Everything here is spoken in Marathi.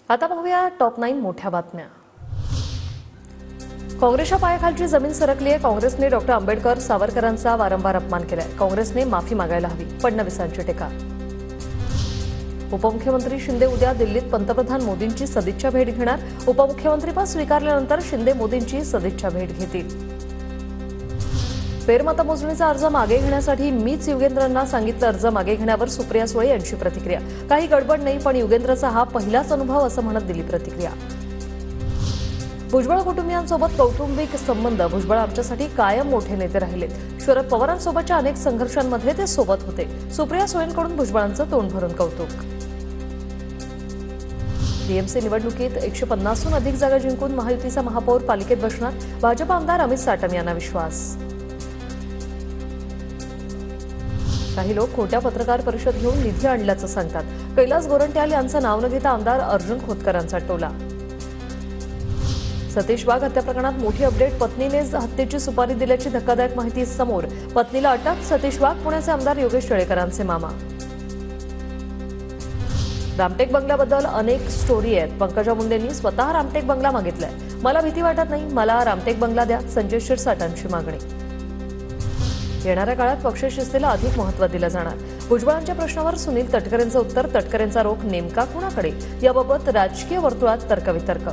आता पाहूया टॉप 9 मोठ्या बातम्या। काँग्रेसच्या पायाखालची जमीन सरकली आहे। काँग्रेसने डॉक्टर आंबेडकर सावरकरांचा वारंवार अपमान केलाय। काँग्रेसने माफी मागायला हवी, फडणवीसांची टीका। उपमुख्यमंत्री शिंदे उद्या दिल्लीत पंतप्रधान मोदींची सदिच्छा भेट घेणार। उपमुख्यमंत्रीपद स्वीकारल्यानंतर शिंदे मोदींची सदिच्छा भेट घेतील। फेरमतमोजणीचा अर्ज मागे घेण्यासाठी मीच युगेंद्रांना सांगितलं। अर्ज मागे घेण्यावर सुप्रिया सुळे यांची प्रतिक्रिया। काही गडबड नाही, पण युगेंद्रचा हा पहिलाच अनुभव असं म्हणत दिली प्रतिक्रिया। भुजबळ कुटुंबियांसोबत कौटुंबिक संबंध। भुजबळ आमच्यासाठी कायम मोठे नेते राहिले। शरद पवारांसोबतच्या अनेक संघर्षांमध्ये ते सोबत होते। सुप्रिया सुळेंकडून भुजबळांचं तोंड भरून कौतुक। टीएमसी निवडणुकीत 150हून अधिक जागा जिंकून महायुतीचा महापौर पालिकेत बसणार। भाजप आमदार अमित साटम यांना विश्वास। काही लोक खोट्या पत्रकार परिषद घेऊन निधी आणल्याचं सांगतात। कैलास गोरंट्याल यांचं नाव न घेता आमदार अर्जुन खोतकरांचा टोला। सतीश वाघ हत्या प्रकरणात मोठी अपडेट। पत्नीनेच हत्येची सुपारी दिल्याची धक्कादायक माहिती समोर। पत्नीला अटक। सतीश वाघ पुण्याचे आमदार योगेश टिळेकरांचे मामा। रामटेक बंगल्याबद्दल अनेक स्टोरी आहेत। पंकजा मुंडेंनी स्वतः रामटेक बंगला मागितलाय। मला भीती वाटत नाही, मला रामटेक बंगला द्या, संजय शिरसाटांची मागणी। येणाऱ्या काळात पक्षशिस्तीला अधिक महत्त्व दिलं जाणार। भुजबळांच्या प्रश्नावर सुनील तटकरेंचं उत्तर। तटकरेंचा रोख नेमका कुणाकडे, याबाबत राजकीय वर्तुळात तर्कवितर्क।